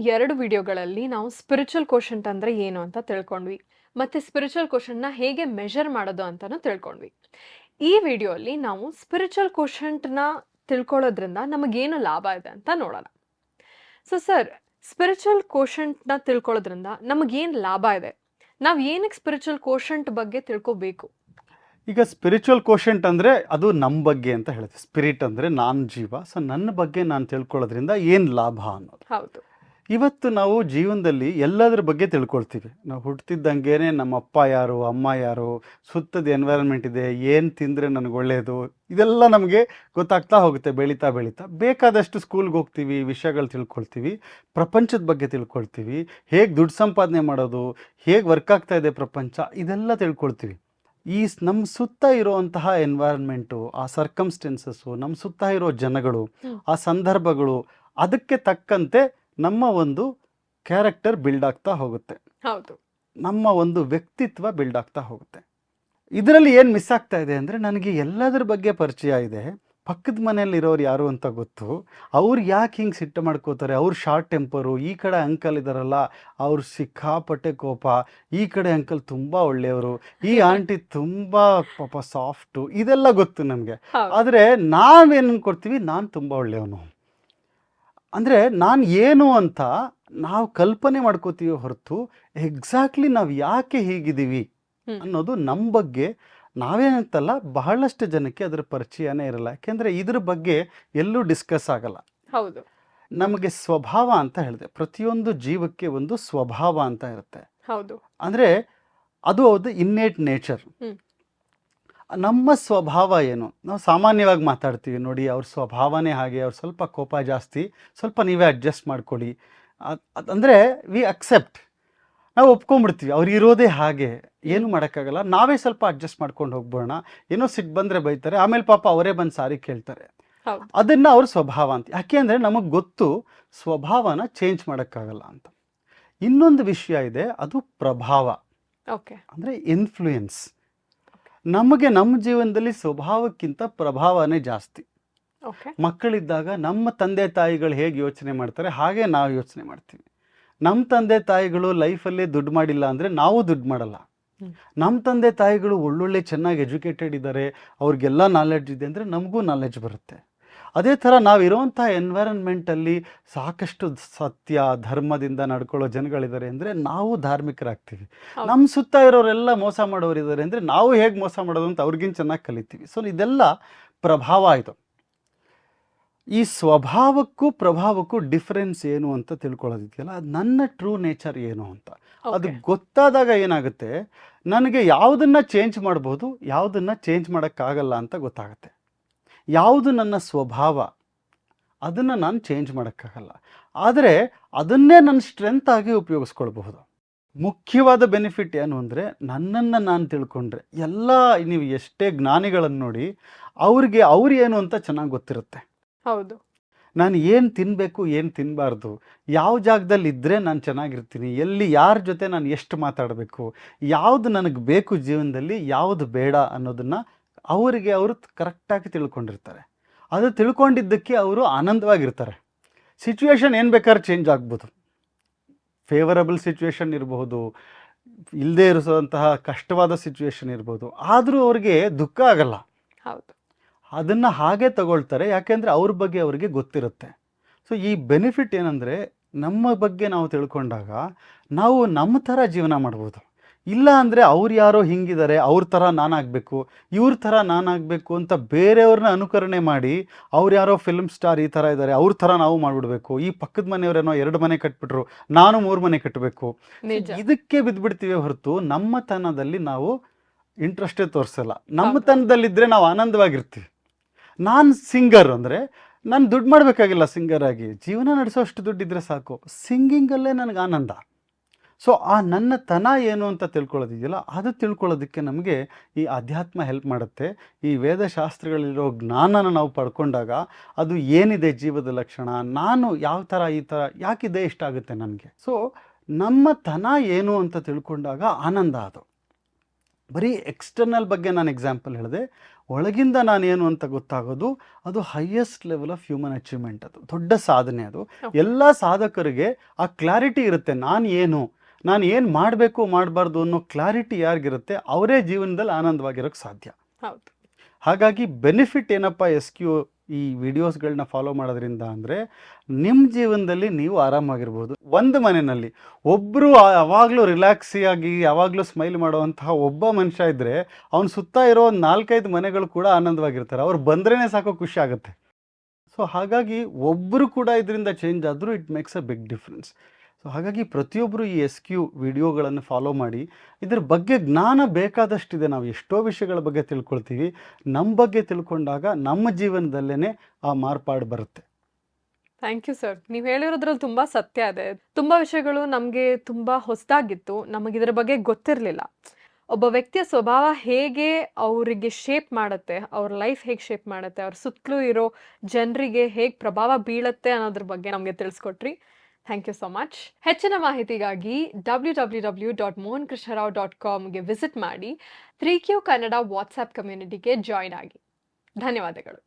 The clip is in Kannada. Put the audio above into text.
2 ವಿಡಿಯೋಗಳಲ್ಲಿ ನಾವು ಸ್ಪಿರಿಚುವಲ್ ಕೋಶಂಟ್ ಅಂದ್ರೆ ಏನು ಅಂತ ತಿಳ್ಕೊಂಡ್ವಿ. ಮತ್ತೆ ಸ್ಪಿರಿಚುವಲ್ ಕೋಶಂಟ್‌ನ ಹೇಗೆ ಮೆಷರ್ ಮಾಡೋದು ಅಂತಾನೂ ತಿಳ್ಕೊಂಡ್ವಿ. ಈ ವಿಡಿಯೋಲಿ ನಾವು ಸ್ಪಿರಿಚುವಲ್ ಕೋಶಂಟ್‌ನ ತಿಳ್ಕೊಳ್ಳೋದ್ರಿಂದ ನಮಗೇನು ಲಾಭ ಇದೆ ಅಂತ ನೋಡೋಣ. ಸೊ ಸರ್, ಸ್ಪಿರಿಚುವಲ್ ಕೋಶಂಟ್‌ನ ತಿಳ್ಕೊಳ್ಳೋದ್ರಿಂದ ನಮಗೇನು ಲಾಭ ಇದೆ? ನಾವು ಏನಕ್ಕೆ ಸ್ಪಿರಿಚುವಲ್ ಕೋಶಂಟ್ ಬಗ್ಗೆ ತಿಳ್ಕೋಬೇಕು? ಈಗ ಸ್ಪಿರಿಚುವಲ್ ಕೋಶೆಂಟ್ ಅಂದರೆ ಅದು ನಮ್ಮ ಬಗ್ಗೆ ಅಂತ ಹೇಳುತ್ತೆ. ಸ್ಪಿರಿಟ್ ಅಂದರೆ ನಾನು ಜೀವ. ಸೊ ನನ್ನ ಬಗ್ಗೆ ನಾನು ತಿಳ್ಕೊಳ್ಳೋದ್ರಿಂದ ಏನು ಲಾಭ ಅನ್ನೋದು. ಹೌದು. ಇವತ್ತು ನಾವು ಜೀವನದಲ್ಲಿ ಎಲ್ಲದರ ಬಗ್ಗೆ ತಿಳ್ಕೊಳ್ತೀವಿ. ನಾವು ಹುಟ್ಟಿದಂಗೆನೇ ನಮ್ಮ ಅಪ್ಪ ಯಾರು, ಅಮ್ಮ ಯಾರು, ಸುತ್ತದ ಎನ್ವೈರನ್ಮೆಂಟ್ ಇದೆ, ಏನು ತಿಂದರೆ ನನಗೆ ಒಳ್ಳೆಯದು, ಇದೆಲ್ಲ ನಮಗೆ ಗೊತ್ತಾಗ್ತಾ ಹೋಗುತ್ತೆ ಬೆಳೀತಾ ಬೆಳೀತಾ. ಬೇಕಾದಷ್ಟು ಸ್ಕೂಲ್ಗೆ ಹೋಗ್ತೀವಿ, ವಿಷಯಗಳು ತಿಳ್ಕೊಳ್ತೀವಿ, ಪ್ರಪಂಚದ ಬಗ್ಗೆ ತಿಳ್ಕೊಳ್ತೀವಿ, ಹೇಗೆ ದುಡ್ಡು ಸಂಪಾದನೆ ಮಾಡೋದು, ಹೇಗೆ ವರ್ಕ್ ಆಗ್ತಾ ಇದೆ ಪ್ರಪಂಚ, ಇದೆಲ್ಲ ತಿಳ್ಕೊಳ್ತೀವಿ. ನಮ್ಮ ಸುತ್ತ ಇರುವಂತಹ ಎನ್ವೈರನ್ಮೆಂಟು, ಆ ಸರ್ಕಮ್ಸ್ಟೆನ್ಸಸ್ಸು, ನಮ್ಮ ಸುತ್ತ ಇರೋ ಜನಗಳು, ಆ ಸಂದರ್ಭಗಳು, ಅದಕ್ಕೆ ತಕ್ಕಂತೆ ನಮ್ಮ ಒಂದು ಕ್ಯಾರೆಕ್ಟರ್ ಬಿಲ್ಡ್ ಆಗ್ತಾ ಹೋಗುತ್ತೆ. ಹೌದು. ನಮ್ಮ ಒಂದು ವ್ಯಕ್ತಿತ್ವ ಬಿಲ್ಡ್ ಆಗ್ತಾ ಹೋಗುತ್ತೆ. ಇದರಲ್ಲಿ ಏನು ಮಿಸ್ ಆಗ್ತಾ ಇದೆ ಅಂದರೆ, ನನಗೆ ಎಲ್ಲದರ ಬಗ್ಗೆ ಪರಿಚಯ ಇದೆ, ಪಕ್ಕದ ಮನೆಯಲ್ಲಿರೋರು ಯಾರು ಅಂತ ಗೊತ್ತು, ಅವ್ರು ಯಾಕೆ ಹಿಂಗೆ ಸಿಟ್ಟು ಮಾಡ್ಕೋತಾರೆ, ಅವ್ರು ಶಾರ್ಟ್ ಟೆಂಪರು, ಈ ಕಡೆ ಅಂಕಲ್ ಇದ್ದಾರಲ್ಲ ಅವ್ರು ಸಿಕ್ಕಾಪಟ್ಟೆ ಕೋಪ, ಈ ಕಡೆ ಅಂಕಲ್ ತುಂಬ ಒಳ್ಳೆಯವರು, ಈ ಆಂಟಿ ತುಂಬ ಪಾಪ ಸಾಫ್ಟು, ಇದೆಲ್ಲ ಗೊತ್ತು ನಮಗೆ. ಆದರೆ ನಾವೇನು ಅನ್ಕೊಡ್ತೀವಿ, ನಾನು ತುಂಬ ಒಳ್ಳೆಯವನು ಅಂದರೆ ನಾನು ಏನು ಅಂತ ನಾವು ಕಲ್ಪನೆ ಮಾಡ್ಕೋತೀವಿ ಹೊರತು ಎಕ್ಸಾಕ್ಟ್ಲಿ ನಾವು ಯಾಕೆ ಹೀಗಿದ್ದೀವಿ ಅನ್ನೋದು ನಮ್ಮ ಬಗ್ಗೆ ನಾವೇನಂತಲ್ಲ, ಬಹಳಷ್ಟು ಜನಕ್ಕೆ ಅದರ ಪರಿಚಯನೇ ಇರಲ್ಲ. ಯಾಕೆಂದರೆ ಇದ್ರ ಬಗ್ಗೆ ಎಲ್ಲೂ ಡಿಸ್ಕಸ್ ಆಗಲ್ಲ. ಹೌದು. ನಮಗೆ ಸ್ವಭಾವ ಅಂತ ಹೇಳಿದೆ, ಪ್ರತಿಯೊಂದು ಜೀವಕ್ಕೆ ಒಂದು ಸ್ವಭಾವ ಅಂತ ಇರುತ್ತೆ. ಹೌದು. ಅಂದರೆ ಅದು ಇನ್ನೇಟ್ ನೇಚರ್. ನಮ್ಮ ಸ್ವಭಾವ ಏನು, ನಾವು ಸಾಮಾನ್ಯವಾಗಿ ಮಾತಾಡ್ತೀವಿ ನೋಡಿ, ಅವ್ರ ಸ್ವಭಾವನೇ ಹಾಗೆ, ಅವ್ರು ಸ್ವಲ್ಪ ಕೋಪ ಜಾಸ್ತಿ, ಸ್ವಲ್ಪ ನೀವೇ ಅಡ್ಜಸ್ಟ್ ಮಾಡ್ಕೊಳ್ಳಿ ಅಂದರೆ ವಿ ಅಕ್ಸೆಪ್ಟ್, ನಾವು ಒಪ್ಕೊಂಡ್ಬಿಡ್ತೀವಿ, ಅವ್ರು ಇರೋದೇ ಹಾಗೆ, ಏನು ಮಾಡೋಕ್ಕಾಗಲ್ಲ, ನಾವೇ ಸ್ವಲ್ಪ ಅಡ್ಜಸ್ಟ್ ಮಾಡ್ಕೊಂಡು ಹೋಗ್ಬೋಣ, ಏನೋ ಸಿಟ್ಟು ಬಂದರೆ ಬೈತಾರೆ, ಆಮೇಲೆ ಪಾಪ ಅವರೇ ಬಂದು ಸಾರಿ ಕೇಳ್ತಾರೆ. ಅದನ್ನು ಅವ್ರ ಸ್ವಭಾವ ಅಂತ. ಯಾಕೆ ಅಂದರೆ ನಮಗೆ ಗೊತ್ತು ಸ್ವಭಾವನ ಚೇಂಜ್ ಮಾಡೋಕ್ಕಾಗಲ್ಲ ಅಂತ. ಇನ್ನೊಂದು ವಿಷಯ ಇದೆ, ಅದು ಪ್ರಭಾವ. ಅಂದರೆ ಇನ್ಫ್ಲೂಯೆನ್ಸ್. ನಮಗೆ ನಮ್ಮ ಜೀವನದಲ್ಲಿ ಸ್ವಭಾವಕ್ಕಿಂತ ಪ್ರಭಾವನೇ ಜಾಸ್ತಿ. ಮಕ್ಕಳಿದ್ದಾಗ ನಮ್ಮ ತಂದೆ ತಾಯಿಗಳು ಹೇಗೆ ಯೋಚನೆ ಮಾಡ್ತಾರೆ ಹಾಗೆ ನಾವು ಯೋಚನೆ ಮಾಡ್ತೀವಿ. ನಮ್ಮ ತಂದೆ ತಾಯಿಗಳು ಲೈಫಲ್ಲೇ ದುಡ್ಡು ಮಾಡಿಲ್ಲ ಅಂದರೆ ನಾವು ದುಡ್ಡು ಮಾಡಲ್ಲ. ನಮ್ಮ ತಂದೆ ತಾಯಿಗಳು ಒಳ್ಳೊಳ್ಳೆ ಚೆನ್ನಾಗಿ ಎಜುಕೇಟೆಡ್ ಇದ್ದಾರೆ, ಅವ್ರಿಗೆಲ್ಲ ನಾಲೆಡ್ಜ್ ಇದೆ ಅಂದರೆ ನಮಗೂ ನಾಲೆಡ್ಜ್ ಬರುತ್ತೆ. ಅದೇ ಥರ ನಾವಿರೋವಂಥ ಎನ್ವೈರನ್ಮೆಂಟಲ್ಲಿ ಸಾಕಷ್ಟು ಸತ್ಯ ಧರ್ಮದಿಂದ ನಡ್ಕೊಳ್ಳೋ ಜನಗಳಿದ್ದಾರೆ ಅಂದರೆ ನಾವು ಧಾರ್ಮಿಕರಾಗ್ತೀವಿ. ನಮ್ಮ ಸುತ್ತ ಇರೋರೆಲ್ಲ ಮೋಸ ಮಾಡೋರಿದ್ದಾರೆ ಅಂದರೆ ನಾವು ಹೇಗೆ ಮೋಸ ಮಾಡೋದು ಅಂತ ಅವ್ರಿಗಿಂತ ಚೆನ್ನಾಗಿ ಕಲಿತೀವಿ. ಸೊ ಇದೆಲ್ಲ ಪ್ರಭಾವ ಆಯಿತು. ಈ ಸ್ವಭಾವಕ್ಕೂ ಪ್ರಭಾವಕ್ಕೂ ಡಿಫರೆನ್ಸ್ ಏನು ಅಂತ ತಿಳ್ಕೊಳ್ಳೋದಿದೆಯಲ್ಲ, ಅದು ನನ್ನ ಟ್ರೂ ನೇಚರ್ ಏನು ಅಂತ ಅದು ಗೊತ್ತಾದಾಗ ಏನಾಗುತ್ತೆ, ನನಗೆ ಯಾವುದನ್ನು ಚೇಂಜ್ ಮಾಡ್ಬೋದು, ಯಾವುದನ್ನು ಚೇಂಜ್ ಮಾಡೋಕ್ಕಾಗಲ್ಲ ಅಂತ ಗೊತ್ತಾಗುತ್ತೆ. ಯಾವುದು ನನ್ನ ಸ್ವಭಾವ ಅದನ್ನು ನಾನು ಚೇಂಜ್ ಮಾಡೋಕ್ಕಾಗಲ್ಲ, ಆದರೆ ಅದನ್ನೇ ನನ್ನ ಸ್ಟ್ರೆಂತ್ ಆಗಿ ಉಪಯೋಗಿಸ್ಕೊಳ್ಬಹುದು. ಮುಖ್ಯವಾದ ಬೆನಿಫಿಟ್ ಏನು ಅಂದರೆ, ನನ್ನನ್ನು ನಾನು ತಿಳ್ಕೊಂಡ್ರೆ ಎಲ್ಲ, ನೀವು ಎಷ್ಟೇ ಜ್ಞಾನಿಗಳನ್ನು ನೋಡಿ, ಅವ್ರಿಗೆ ಅವ್ರು ಏನು ಅಂತ ಚೆನ್ನಾಗಿ ಗೊತ್ತಿರುತ್ತೆ. ಹೌದು. ನಾನು ಏನು ತಿನ್ನಬೇಕು, ಏನು ತಿನ್ನಬಾರ್ದು, ಯಾವ ಜಾಗದಲ್ಲಿ ಇದ್ದರೆ ನಾನು ಚೆನ್ನಾಗಿರ್ತೀನಿ, ಎಲ್ಲಿ ಯಾರ ಜೊತೆ ನಾನು ಎಷ್ಟು ಮಾತಾಡಬೇಕು, ಯಾವುದು ನನಗೆ ಬೇಕು ಜೀವನದಲ್ಲಿ, ಯಾವುದು ಬೇಡ ಅನ್ನೋದನ್ನು ಅವರಿಗೆ ಅವರು ಕರೆಕ್ಟಾಗಿ ತಿಳ್ಕೊಂಡಿರ್ತಾರೆ. ಅದು ತಿಳ್ಕೊಂಡಿದ್ದಕ್ಕೆ ಅವರು ಆನಂದವಾಗಿರ್ತಾರೆ. ಸಿಚುವೇಶನ್ ಏನು ಬೇಕಾದ್ರೆ ಚೇಂಜ್ ಆಗ್ಬೋದು, ಫೇವರಬಲ್ ಸಿಚುವೇಶನ್ ಇರಬಹುದು, ಇಲ್ಲದೇ ಇರುವಂತಹ ಕಷ್ಟವಾದ ಸಿಚುವೇಶನ್ ಇರ್ಬೋದು, ಆದರೂ ಅವ್ರಿಗೆ ದುಃಖ ಆಗಲ್ಲ. ಹೌದು. ಅದನ್ನು ಹಾಗೆ ತಗೊಳ್ತಾರೆ, ಯಾಕೆಂದರೆ ಅವ್ರ ಬಗ್ಗೆ ಅವ್ರಿಗೆ ಗೊತ್ತಿರುತ್ತೆ. ಸೊ ಈ ಬೆನಿಫಿಟ್ ಏನಂದರೆ, ನಮ್ಮ ಬಗ್ಗೆ ನಾವು ತಿಳ್ಕೊಂಡಾಗ ನಾವು ನಮ್ಮ ಥರ ಜೀವನ ಮಾಡ್ಬೋದು. ಇಲ್ಲ ಅಂದರೆ ಅವ್ರು ಯಾರೋ ಹಿಂಗಿದ್ದಾರೆ, ಅವ್ರ ಥರ ನಾನಾಗಬೇಕು, ಇವ್ರ ಥರ ನಾನಾಗಬೇಕು ಅಂತ ಬೇರೆಯವ್ರನ್ನ ಅನುಕರಣೆ ಮಾಡಿ, ಅವ್ರು ಯಾರೋ ಫಿಲ್ಮ್ ಸ್ಟಾರ್ ಈ ಥರ ಇದ್ದಾರೆ, ಅವ್ರ ಥರ ನಾವು ಮಾಡಿಬಿಡ್ಬೇಕು, ಈ ಪಕ್ಕದ ಮನೆಯವರೇನೋ 2 ಮನೆ ಕಟ್ಬಿಟ್ರು, ನಾನು 3 ಮನೆ ಕಟ್ಟಬೇಕು, ಇದಕ್ಕೆ ಬಿದ್ದುಬಿಡ್ತೀವಿ ಹೊರತು ನಮ್ಮತನದಲ್ಲಿ ನಾವು ಇಂಟ್ರೆಸ್ಟೇ ತೋರಿಸಲ್ಲ. ನಮ್ಮತನದಲ್ಲಿದ್ದರೆ ನಾವು ಆನಂದವಾಗಿರ್ತೀವಿ. ನಾನು ಸಿಂಗರ್ ಅಂದರೆ ನಾನು ದುಡ್ಡು ಮಾಡಬೇಕಾಗಿಲ್ಲ, ಸಿಂಗರ್ ಆಗಿ ಜೀವನ ನಡೆಸೋಷ್ಟು ದುಡ್ಡಿದ್ರೆ ಸಾಕು, ಸಿಂಗಿಂಗಲ್ಲೇ ನನಗೆ ಆನಂದ. ಸೊ ಆ ನನ್ನ ತನ ಏನು ಅಂತ ತಿಳ್ಕೊಳ್ಳೋದಿದೆಯಲ್ಲ, ಅದು ತಿಳ್ಕೊಳ್ಳೋದಕ್ಕೆ ನಮಗೆ ಈ ಅಧ್ಯಾತ್ಮ ಹೆಲ್ಪ್ ಮಾಡುತ್ತೆ. ಈ ವೇದಶಾಸ್ತ್ರಗಳಿರೋ ಜ್ಞಾನನ ನಾವು ಪಡ್ಕೊಂಡಾಗ ಅದು ಏನಿದೆ ಜೀವದ ಲಕ್ಷಣ, ನಾನು ಯಾವ ಥರ ಈ ಥರ ಯಾಕಿದೆ ಇಷ್ಟ ಆಗುತ್ತೆ ನನಗೆ. ಸೊ ನಮ್ಮ ತನ ಏನು ಅಂತ ತಿಳ್ಕೊಂಡಾಗ ಆನಂದ ಅದು. ಬರೀ ಎಕ್ಸ್ಟರ್ನಲ್ ಬಗ್ಗೆ ನಾನು ಎಕ್ಸಾಂಪಲ್ ಹೇಳಿದೆ. ಒಳಗಿಂದ ನಾನೇನು ಅಂತ ಗೊತ್ತಾಗೋದು ಅದು highest level of human achievement. ಅದು ದೊಡ್ಡ ಸಾಧನೆ. ಅದು Okay. ಎಲ್ಲ ಸಾಧಕರಿಗೆ ಆ ಕ್ಲಾರಿಟಿ ಇರುತ್ತೆ. ನಾನು ಏನು ಮಾಡಬೇಕು ಮಾಡಬಾರ್ದು ಅನ್ನೋ ಕ್ಲಾರಿಟಿ ಯಾರಿಗಿರುತ್ತೆ ಅವರೇ ಜೀವನದಲ್ಲಿ ಆನಂದವಾಗಿರೋಕ್ಕೆ ಸಾಧ್ಯ. ಹೌದು. ಹಾಗಾಗಿ ಬೆನಿಫಿಟ್ ಏನಪ್ಪ ಈ ವಿಡಿಯೋಸ್ಗಳನ್ನ ಫಾಲೋ ಮಾಡೋದ್ರಿಂದ ಅಂದರೆ ನಿಮ್ಮ ಜೀವನದಲ್ಲಿ ನೀವು ಆರಾಮಾಗಿರ್ಬೋದು. ಒಂದು ಮನೆಯಲ್ಲಿ ಒಬ್ಬರು ಯಾವಾಗಲೂ ರಿಲ್ಯಾಕ್ಸಿಯಾಗಿ ಯಾವಾಗಲೂ ಸ್ಮೈಲ್ ಮಾಡುವಂತಹ ಒಬ್ಬ ಮನುಷ್ಯ ಇದ್ದರೆ ಅವನ ಸುತ್ತ ಇರೋ ಒಂದು 4-5 ಮನೆಗಳು ಕೂಡ ಆನಂದವಾಗಿರ್ತಾರೆ. ಅವ್ರು ಬಂದ್ರೇ ಸಾಕೋ ಖುಷಿ ಆಗುತ್ತೆ. ಸೊ ಹಾಗಾಗಿ ಒಬ್ಬರು ಕೂಡ ಇದರಿಂದ ಚೇಂಜ್ ಆದರೂ it makes a big difference. So ಹಾಗಾಗಿ ಪ್ರತಿಯೊಬ್ಬರು ಈ SQ ವಿಡಿಯೋಗಳನ್ನು ಫಾಲೋ ಮಾಡಿ. ಇದ್ರ ಬಗ್ಗೆ ಜ್ಞಾನ ಬೇಕಾದಷ್ಟಿದೆ. ನಾವು ಎಷ್ಟೋ ವಿಷಯಗಳ ಬಗ್ಗೆ ತಿಳ್ಕೊಳ್ತೀವಿ. ನಮ್ಮ ಬಗ್ಗೆ ತಿಳ್ಕೊಂಡಾಗ ನಮ್ಮ ಜೀವನದಲ್ಲೇ ಆ ಮಾರ್ಪಾಡು ಬರುತ್ತೆ. Thank you sir. ನೀವು ಹೇಳಿರೋದ್ರಲ್ಲಿ ತುಂಬ ಸತ್ಯ ಇದೆ. ತುಂಬ ವಿಷಯಗಳು ನಮಗೆ ತುಂಬ ಹೊಸದಾಗಿತ್ತು. ನಮಗಿದ್ರ ಬಗ್ಗೆ ಗೊತ್ತಿರಲಿಲ್ಲ. ಒಬ್ಬ ವ್ಯಕ್ತಿಯ ಸ್ವಭಾವ ಹೇಗೆ ಅವರಿಗೆ ಶೇಪ್ ಮಾಡುತ್ತೆ, ಅವ್ರ ಲೈಫ್ ಹೇಗೆ ಶೇಪ್ ಮಾಡುತ್ತೆ, ಅವ್ರ ಸುತ್ತಲೂ ಇರೋ ಜನರಿಗೆ ಹೇಗೆ ಪ್ರಭಾವ ಬೀಳುತ್ತೆ ಅನ್ನೋದ್ರ ಬಗ್ಗೆ ನಮಗೆ ತಿಳಿಸ್ಕೊಟ್ರಿ. Thank you so much. ಹೆಚ್ಚಿನ ಮಾಹಿತಿಗಾಗಿ www.mohankrishnarao.comಗೆ ವಿಸಿಟ್ ಮಾಡಿ. 3Q ಕನ್ನಡ ವಾಟ್ಸ್ಆ್ಯಪ್ ಕಮ್ಯುನಿಟಿಗೆ ಜಾಯ್ನ್ ಆಗಿ. ಧನ್ಯವಾದಗಳು.